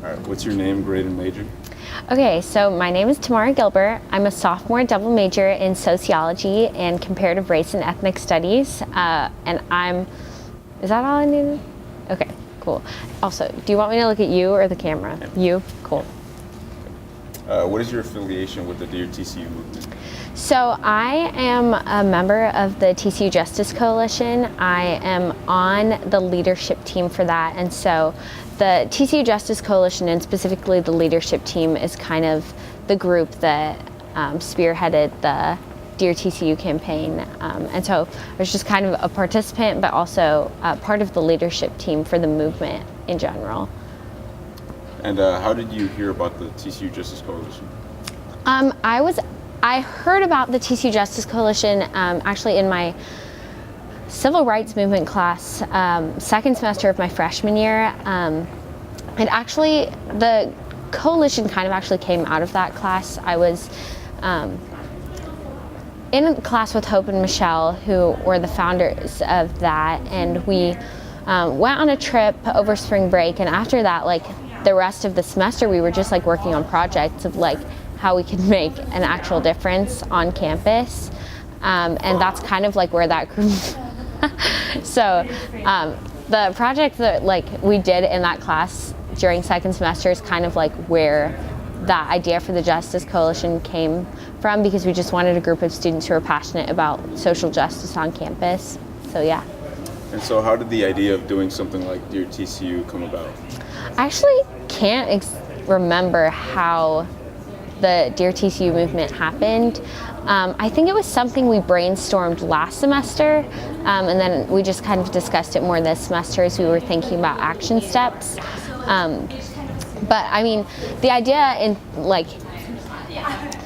All right, what's your name, grade, and major? Okay, so my name is Tamara Gilbert. I'm a sophomore double major in sociology and comparative race and ethnic studies. Is that all I needed? Okay, cool. Also, do you want me to look at you or the camera? Yeah. You? Cool. What is your affiliation with the Dear TCU movement? So I am a member of the TCU Justice Coalition. I am on the leadership team for that. And so the TCU Justice Coalition, and specifically the leadership team, is kind of the group that spearheaded the Dear TCU campaign. And so I was just kind of a participant, but also part of the leadership team for the movement in general. And how did you hear about the TCU Justice Coalition? I heard about the TCU Justice Coalition actually in my civil rights movement class, second semester of my freshman year. And actually, the coalition kind of actually came out of that class. I was in a class with Hope and Michelle, who were the founders of that, and we went on a trip over spring break. And after that, like the rest of the semester, we were just like working on projects of like how we could make an actual difference on campus, and that's kind of like where that group. So the project that like we did in that class during second semester is kind of like where that idea for the Justice Coalition came from, because we just wanted a group of students who are passionate about social justice on campus. So yeah. And so how did the idea of doing something like Dear TCU come about? I actually can't remember how the Dear TCU movement happened. I think it was something we brainstormed last semester, and then we just kind of discussed it more this semester as we were thinking about action steps. But I mean, the idea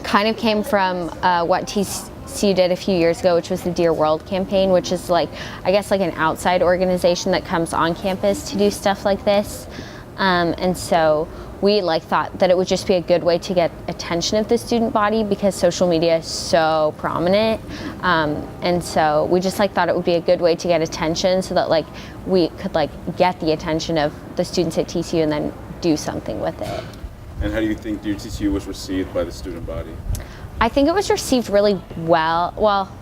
kind of came from what TCU did a few years ago, which was the Dear World campaign, which is like, I guess, like an outside organization that comes on campus to do stuff like this. And so we thought that it would just be a good way to get attention of the student body, because social media is so prominent. And so we just thought it would be a good way to get attention, so that we could get the attention of the students at TCU and then do something with it. And how do you think Dear TCU was received by the student body? I think it was received really well. Well,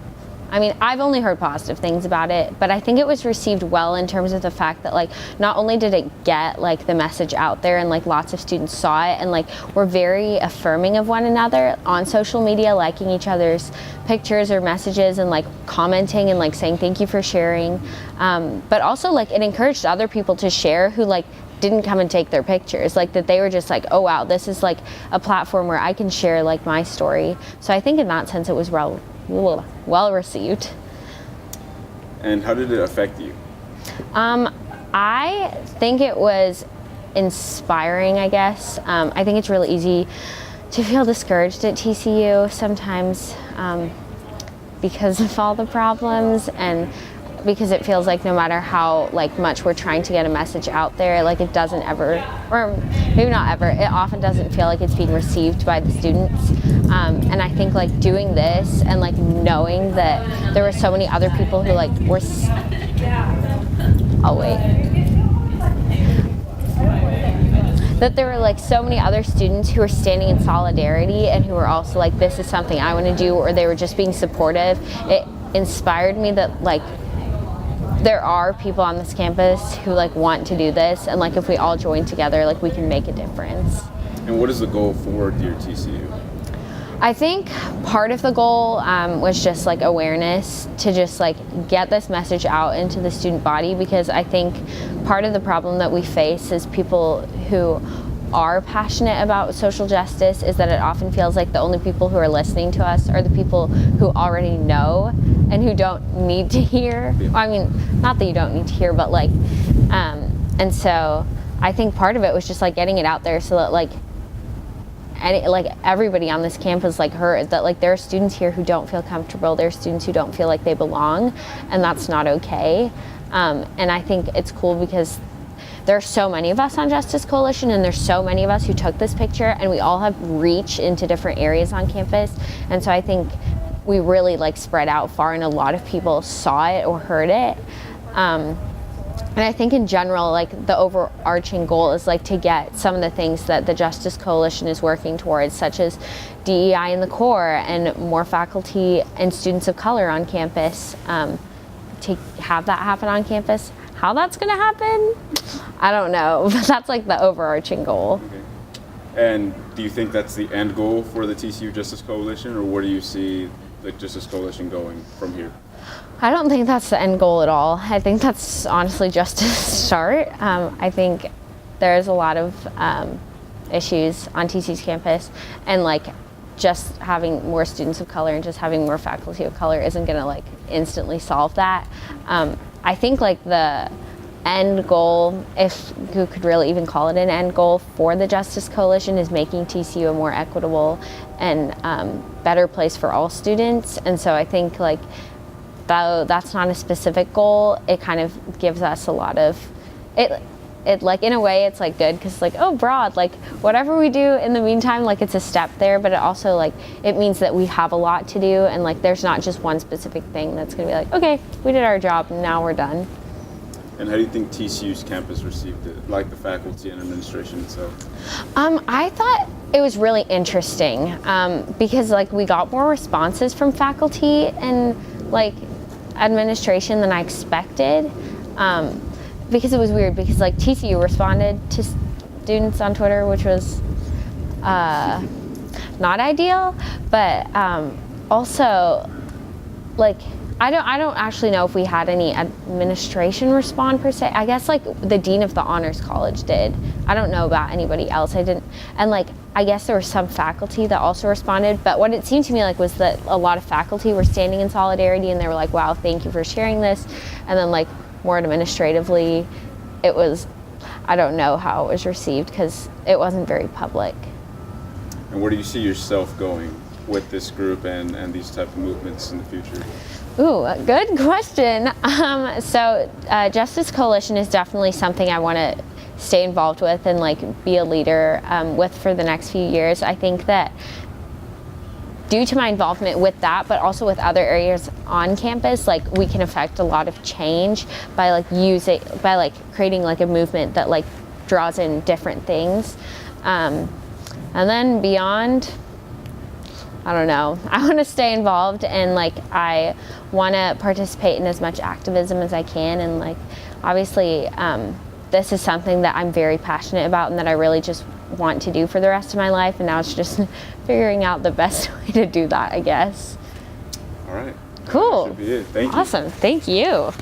I mean, I've only heard positive things about it, but I think it was received well in terms of the fact that not only did it get the message out there and lots of students saw it, and we're very affirming of one another on social media, liking each other's pictures or messages and commenting and saying thank you for sharing. But also it encouraged other people to share who didn't come and take their pictures, that they were just oh wow, this is a platform where I can share my story. So I think in that sense it was well received. And how did it affect you? I think it was inspiring, I guess. I think it's really easy to feel discouraged at TCU sometimes because of all the problems, and because it feels no matter how much we're trying to get a message out there, it doesn't ever, or maybe not ever, it often doesn't feel like it's being received by the students. And I think doing this and knowing that there were so many other people who were I'll wait. That there were so many other students who were standing in solidarity and who were also this is something I want to do, or they were just being supportive. It inspired me that there are people on this campus who want to do this, and if we all join together, we can make a difference. And what is the goal for Dear TCU? I think part of the goal was just awareness, to just get this message out into the student body, because I think part of the problem that we face as people who are passionate about social justice is that it often feels like the only people who are listening to us are the people who already know and who don't need to hear. I mean, not that you don't need to hear, but and so I think part of it was just getting it out there so that everybody on this campus heard that there are students here who don't feel comfortable, there are students who don't feel like they belong, and that's not okay. And I think it's cool because there are so many of us on Justice Coalition, and there's so many of us who took this picture, and we all have reach into different areas on campus. And so I think we really spread out far, and a lot of people saw it or heard it. And I think in general, like the overarching goal is like to get some of the things that the Justice Coalition is working towards, such as DEI in the core and more faculty and students of color on campus, to have that happen on campus. How that's going to happen, I don't know. But that's like the overarching goal. Okay. And do you think that's the end goal for the TCU Justice Coalition, or where do you see the Justice Coalition going from here? I don't think that's the end goal at all. I think that's honestly just a start. I think there's a lot of issues on TCU's campus, and like just having more students of color and just having more faculty of color isn't going to like instantly solve that. I think like the end goal, if you could really even call it an end goal for the Justice Coalition, is making TCU a more equitable and better place for all students. And so I think like though that's not a specific goal, it kind of gives us a lot of it like in a way it's like good because like, oh, broad, like whatever we do in the meantime, like it's a step there, but it also like it means that we have a lot to do, and like there's not just one specific thing that's gonna be like, okay, we did our job and now we're done. And how do you think TCU's campus received it, like the faculty and administration itself? I thought it was really interesting because like we got more responses from faculty and like administration than I expected. Because it was weird because like TCU responded to students on Twitter, which was not ideal, but also like I don't actually know if we had any administration respond per se. I guess like the dean of the honors college did. I don't know about anybody else. I didn't, and like I guess there were some faculty that also responded, but what it seemed to me like was that a lot of faculty were standing in solidarity and they were like, wow, thank you for sharing this. And then like more administratively, it was, I don't know how it was received because it wasn't very public. And where do you see yourself going with this group and these type of movements in the future? Ooh, good question. So Justice Coalition is definitely something I want to stay involved with and like be a leader with for the next few years. I think that due to my involvement with that, but also with other areas on campus, like we can affect a lot of change by like creating like a movement that like draws in different things. And then beyond, I don't know. I want to stay involved and like I want to participate in as much activism as I can, and like obviously this is something that I'm very passionate about and that I really just want to do for the rest of my life, and now it's just figuring out the best way to do that, I guess. All right. Cool. That should be it. Thank you. Awesome. Thank you.